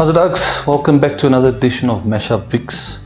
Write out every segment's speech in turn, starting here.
How's it, Oaks? Welcome back to another edition of Mashup Vix.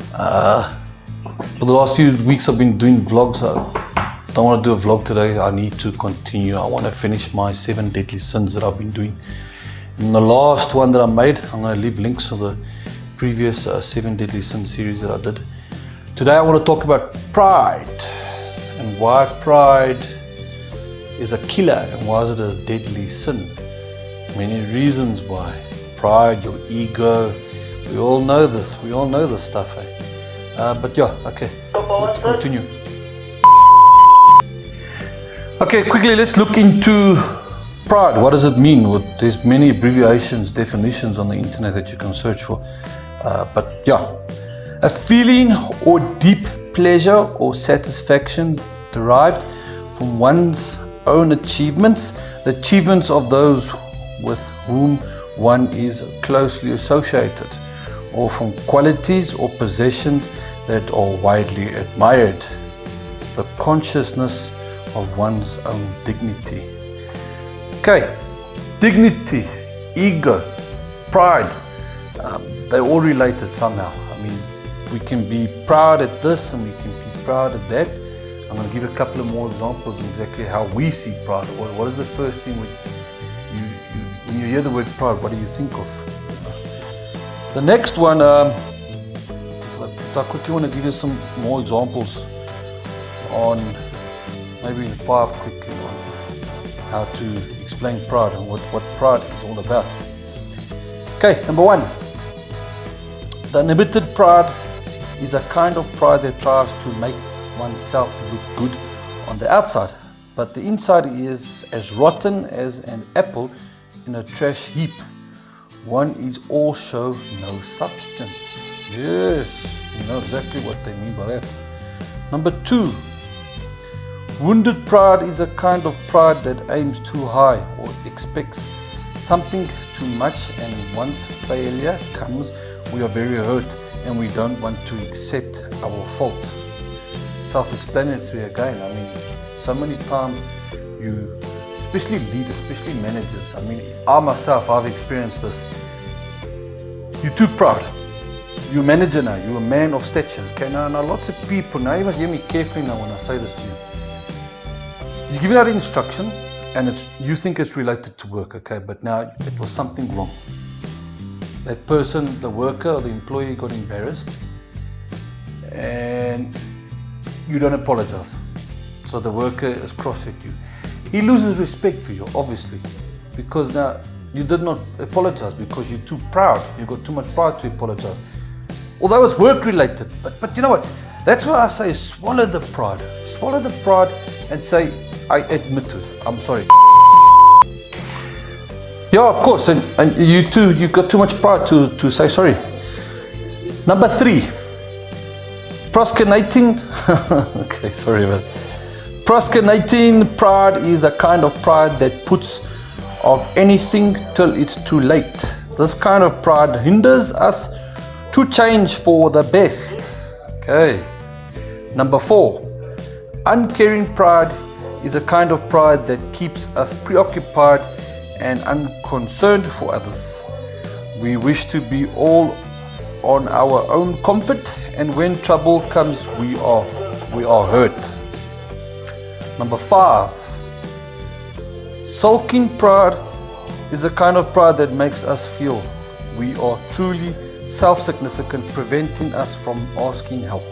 For the last few weeks I've been doing vlogs. I don't want to do a vlog today. I need to continue. I want to finish my 7 deadly sins that I've been doing. In the last one that I made, I'm going to leave links to the previous 7 deadly sins series that I did. Today I want to talk about pride and why pride is a killer and why is it a deadly sin. Many reasons why. Pride, your ego, we all know this. We all know this stuff, eh? But yeah, okay, let's continue. Okay, quickly let's look into pride. What does it mean? Well, there's many abbreviations, definitions on the internet that you can search for. But yeah, a feeling or deep pleasure or satisfaction derived from one's own achievements, the achievements of those with whom one is closely associated, or from qualities or possessions that are widely admired. The consciousness of one's own dignity. Okay, dignity, ego, pride, they're all related somehow. I mean, we can be proud at this and we can be proud at that. I'm going to give a couple of more examples of exactly how we see pride. What is the first thing when you hear the word pride, what do you think of? The next one, so I quickly want to give you some more examples on, maybe 5 quickly, on how to explain pride and what pride is all about. Okay, number 1. The inhibited pride is a kind of pride that tries to make oneself look good on the outside, but the inside is as rotten as an apple in a trash heap. One is all show, no substance. Yes, you know exactly what they mean by that. Number 2. Wounded pride is a kind of pride that aims too high or expects something too much, and once failure comes, we are very hurt and we don't want to accept our fault. Self-explanatory again. I mean, so many times especially leaders, especially managers. I mean, I myself, I've experienced this. You're too proud. You're a manager now. You're a man of stature. Okay, now lots of people, now you must hear me carefully now when I say this to you. You're giving out instruction and you think it's related to work, okay, but now it was something wrong. That person, the worker or the employee got embarrassed and you don't apologize. So the worker is cross at you. He loses respect for you, obviously, because now you did not apologize because you're too proud. You got too much pride to apologize. Although it's work related, but you know what? That's why I say swallow the pride. Swallow the pride and say, I admit it. I'm sorry. Yeah, of course, and you too. You got too much pride to say sorry. Number 3, proskynating. Okay, sorry about that. Proskynating pride is a kind of pride that puts off anything till it's too late. This kind of pride hinders us to change for the best. Okay. Number 4, uncaring pride is a kind of pride that keeps us preoccupied and unconcerned for others. We wish to be all on our own comfort, and when trouble comes, we are hurt. Number 5, sulking pride is a kind of pride that makes us feel we are truly self-significant, preventing us from asking help.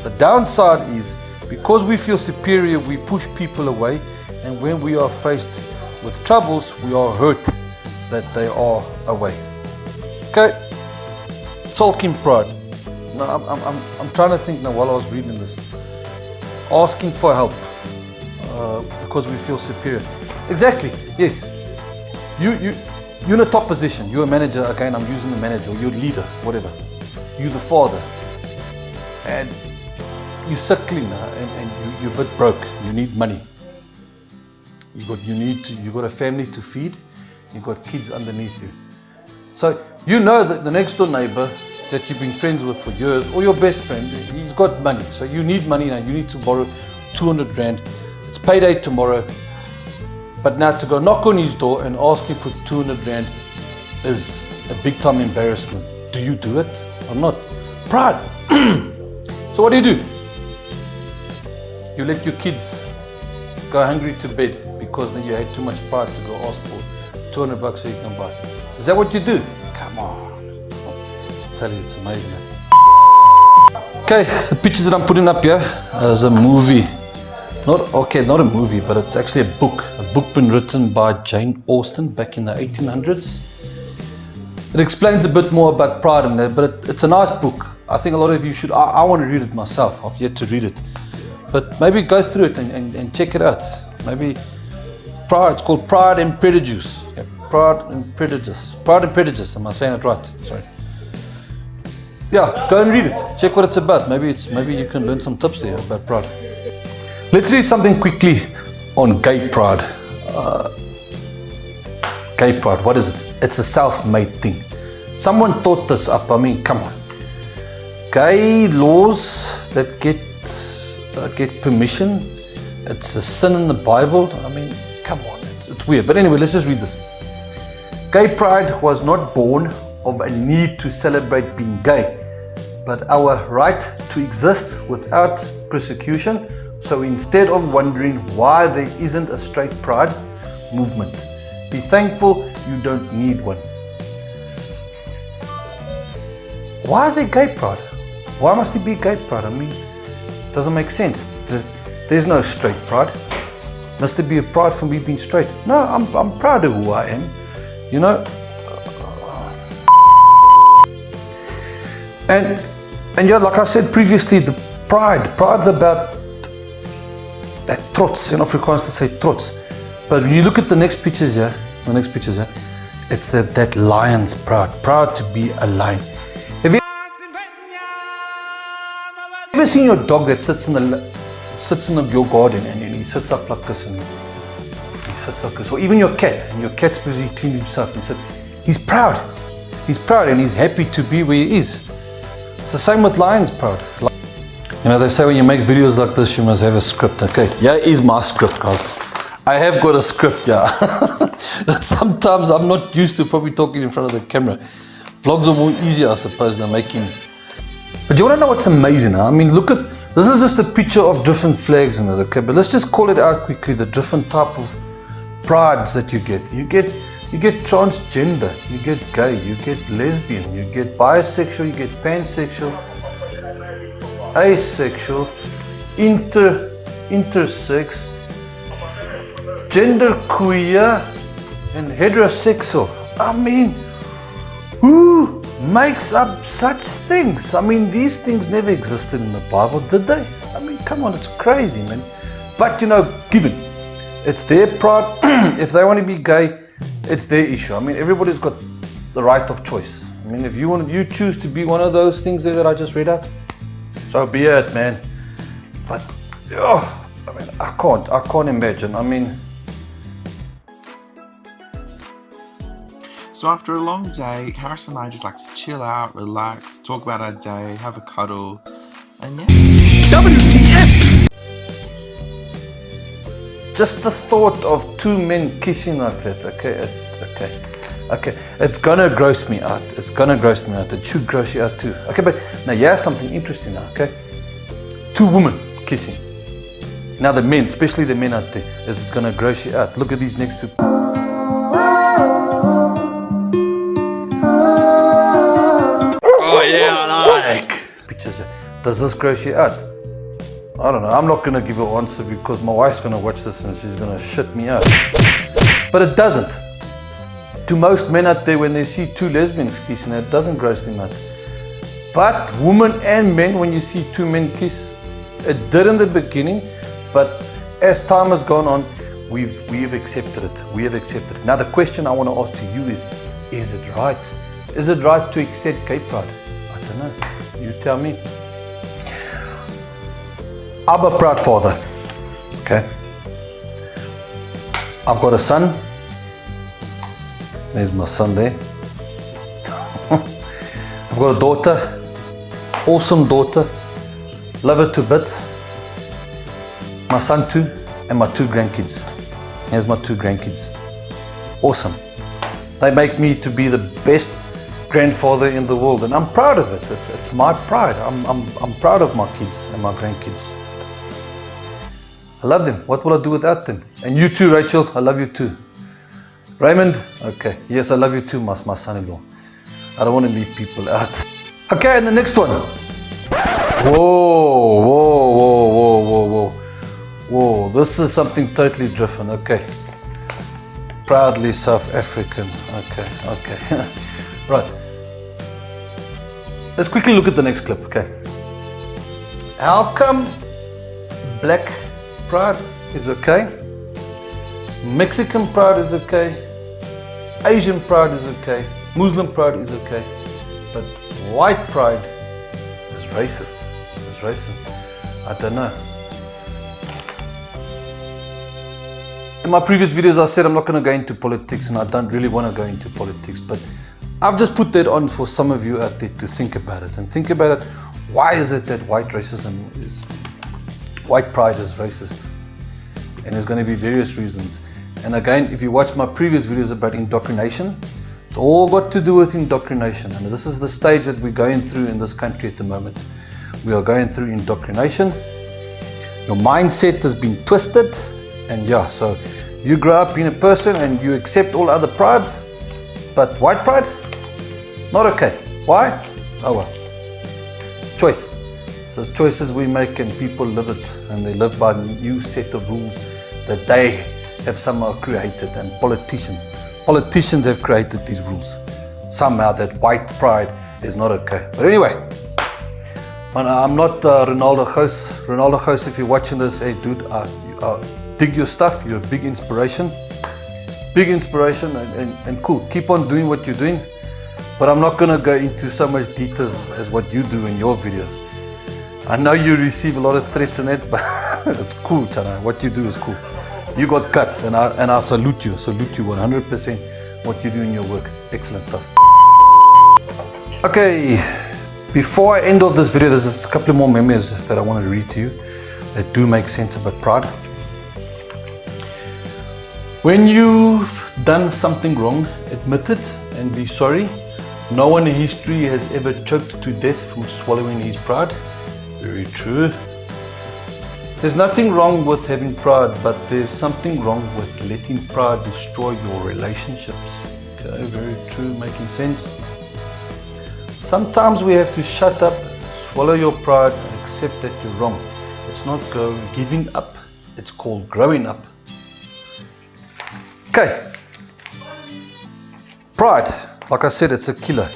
The downside is because we feel superior, we push people away, and when we are faced with troubles, we are hurt that they are away. Okay, sulking pride. Now I'm trying to think now while I was reading this. Asking for help. Because we feel superior. Exactly, yes. You're in a top position. You're a manager, again I'm using the manager, or you're a leader, whatever. You're the father. And you're suckling now and you're a bit broke. You need money. You got a family to feed, you got kids underneath you. So you know that the next door neighbor that you've been friends with for years, or your best friend, he's got money. So you need money now, you need to borrow 200 Rand. It's payday tomorrow. But now to go knock on his door and ask him for 200 Rand is a big time embarrassment. Do you do it or not? Pride. So what do? You let your kids go hungry to bed because then you had too much pride to go ask for $200 so you can buy. Is that what you do? Come on. I tell you, it's amazing. Okay, the pictures that I'm putting up here is a movie. Not a movie, but it's actually a book been written by Jane Austen back in the 1800s. It explains a bit more about pride in there, but it's a nice book. I think a lot of you should. I want to read it myself. I've yet to read it, but maybe go through it and check it out. Maybe Pride. It's called Pride and Prejudice. Yeah, Pride and Prejudice. Pride and Prejudice. Am I saying it right? Sorry. Yeah, go and read it. Check what it's about. Maybe you can learn some tips there about pride. Let's read something quickly on gay pride. Gay pride, what is it? It's a self-made thing. Someone thought this up. I mean, come on. Gay laws that get permission. It's a sin in the Bible. I mean, come on. It's weird. But anyway, let's just read this. Gay pride was not born of a need to celebrate being gay, but our right to exist without persecution. So instead of wondering why there isn't a straight pride movement, be thankful you don't need one. Why is there gay pride? Why must it be gay pride? I mean, it doesn't make sense. There's no straight pride. Must there be a pride for me being straight? No, I'm proud of who I am. You know? And yeah, like I said previously, the pride's about that trots. In Afrikaans to say trots. But when you look at the next pictures here, it's that lion's proud to be a lion. Have you ever seen your dog that sits in your garden and he sits up like this and he sits like this? Or even your cat, and your cat's busy cleaning himself and he's proud. He's proud and he's happy to be where he is. It's the same with lions proud. You know, they say when you make videos like this, you must have a script. Okay, yeah, is my script, guys. I have got a script, yeah. That sometimes I'm not used to probably talking in front of the camera. Vlogs are more easier, I suppose, than making. But you want to know what's amazing? Huh? I mean, look at, this is just a picture of different flags in it, okay? But let's just call it out quickly, the different type of prides that you get. You get transgender, you get gay, you get lesbian, you get bisexual, you get pansexual, asexual, intersex, genderqueer, and heterosexual. I mean, who makes up such things? I mean, these things never existed in the Bible, did they? I mean, come on, it's crazy, man. But you know, given it's their pride, if they want to be gay, it's their issue. I mean, everybody's got the right of choice. I mean, if you choose to be one of those things there that I just read out, so be it, man. But I mean, I can't imagine. I mean. So after a long day, Harrison and I just like to chill out, relax, talk about our day, have a cuddle, and yeah. WTF! Just the thought of two men kissing like that, okay. It's gonna gross me out. It should gross you out too. Okay, but now here's something interesting now, okay? Two women kissing. Now the men, especially the men out there, is it gonna gross you out? Look at these next two. Oh yeah, I like pictures. Does this gross you out? I don't know. I'm not gonna give an answer because my wife's gonna watch this and she's gonna shit me out. But it doesn't. To most men out there, when they see two lesbians kissing, it doesn't gross them out. But women and men, when you see two men kiss, it did in the beginning, but as time has gone on, we have accepted it. We have accepted it. Now the question I want to ask to you is it right? Is it right to accept gay pride? I don't know. You tell me. I'm a proud father. Okay. I've got a son. There's my son there. I've got a daughter. Awesome daughter. Love her to bits. My son too, and my two grandkids. Here's my two grandkids. Awesome. They make me to be the best grandfather in the world, and I'm proud of it. It's my pride. I'm proud of my kids and my grandkids. I love them. What will I do without them? And you too, Rachel. I love you too. Raymond. Okay. Yes, I love you too, my son-in-law. I don't want to leave people out. Okay, and the next one. Whoa. This is something totally different. Okay. Proudly South African. Okay. Right. Let's quickly look at the next clip, okay? How come black pride is okay? Mexican pride is okay. Asian pride is okay. Muslim pride is okay. But white pride is racist. It's racist. I don't know. In my previous videos I said I'm not going to go into politics, and I don't really want to go into politics, but I've just put that on for some of you out there to think about it, and think about it. Why is it that white pride is racist? And there's going to be various reasons. And again, if you watch my previous videos about indoctrination, it's all got to do with indoctrination, and this is the stage that we're going through in this country at the moment. We are going through indoctrination. Your mindset has been twisted, and yeah, so you grow up being a person and you accept all other prides, but white pride, not okay. Why? Oh well, choice. So it's choices we make, and people live it, and they live by a new set of rules that they have somehow created, and politicians have created these rules somehow, that white pride is not okay. But anyway, I'm not Ronaldo Gous. Ronaldo Gous, if you're watching this, hey dude, dig your stuff. You're a big inspiration, and cool. Keep on doing what you're doing, but I'm not gonna go into so much details as what you do in your videos. I know you receive a lot of threats and that, but it's cool, Chana. What you do is cool. You got guts, and I salute you 100% what you do in your work. Excellent stuff. Okay, before I end off this video, there's just a couple more memories that I want to read to you that do make sense about pride. When you've done something wrong, admit it and be sorry. No one in history has ever choked to death from swallowing his pride. Very true. There's nothing wrong with having pride, but there's something wrong with letting pride destroy your relationships. Okay, very true, making sense. Sometimes we have to shut up, swallow your pride, and accept that you're wrong. It's not giving up, it's called growing up. Okay. Pride, like I said, it's a killer.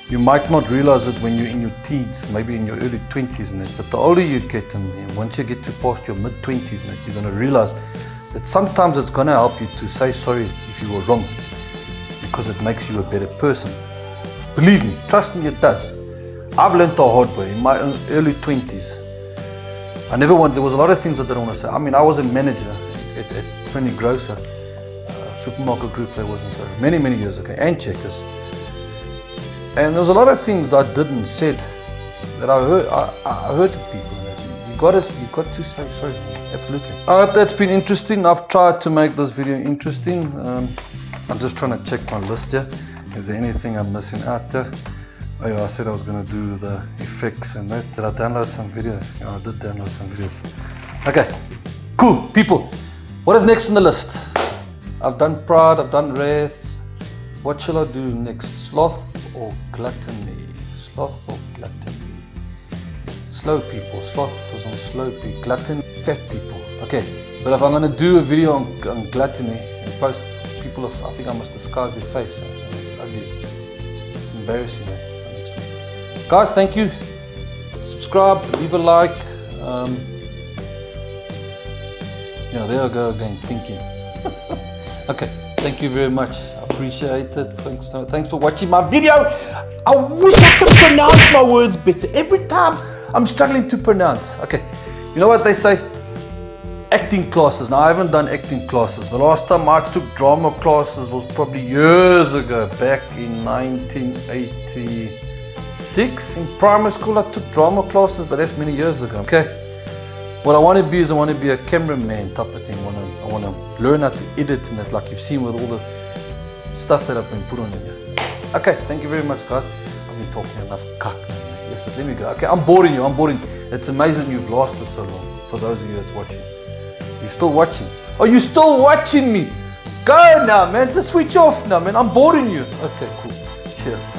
You might not realize it when you're in your teens, maybe in your early 20s and that, but the older you get, and once you get to past your mid-20s and that, you're going to realize that sometimes it's going to help you to say sorry if you were wrong, because it makes you a better person. Believe me, trust me, it does. I've learned the hard way in my early 20s. There was a lot of things I didn't want to say. I mean, I was a manager at Friendly Grocer, supermarket group that wasn't so many years ago, and Checkers. And there was a lot of things I did and said that I hurted people. You got to say sorry. Absolutely. I hope that's been interesting. I've tried to make this video interesting. I'm just trying to check my list here. Is there anything I'm missing out there? Oh yeah, I said I was going to do the effects and that. Did I download some videos? Yeah, I did download some videos. Okay, cool. People, what is next on the list? I've done pride, I've done wrath. What shall I do next? Sloth or gluttony? Sloth or gluttony? Slow people. Sloth is on slow people. Gluttony, fat people. Okay, but if I'm going to do a video on gluttony and post, people, I think I must disguise their face. It's ugly. It's embarrassing. Next week. Guys, thank you. Subscribe, leave a like. There I go again, thinking. Okay, thank you very much. I appreciate it. Thanks for watching my video. I wish I could pronounce my words better. Every time I'm struggling to pronounce. Okay, you know what they say? Acting classes. Now, I haven't done acting classes. The last time I took drama classes was probably years ago, back in 1986. In primary school, I took drama classes, but that's many years ago. Okay. What I want to be is I want to be a cameraman type of thing. I want to learn how to edit and that, like you've seen with all the stuff that I've been put on here. Okay, thank you very much, guys. I've been talking enough. Yes, let me go. Okay, I'm boring you. It's amazing you've lasted so long. For those of you that's watching, you're still watching. Are you still watching me? Go now, man. Just switch off now, man. I'm boring you. Okay, cool. Cheers.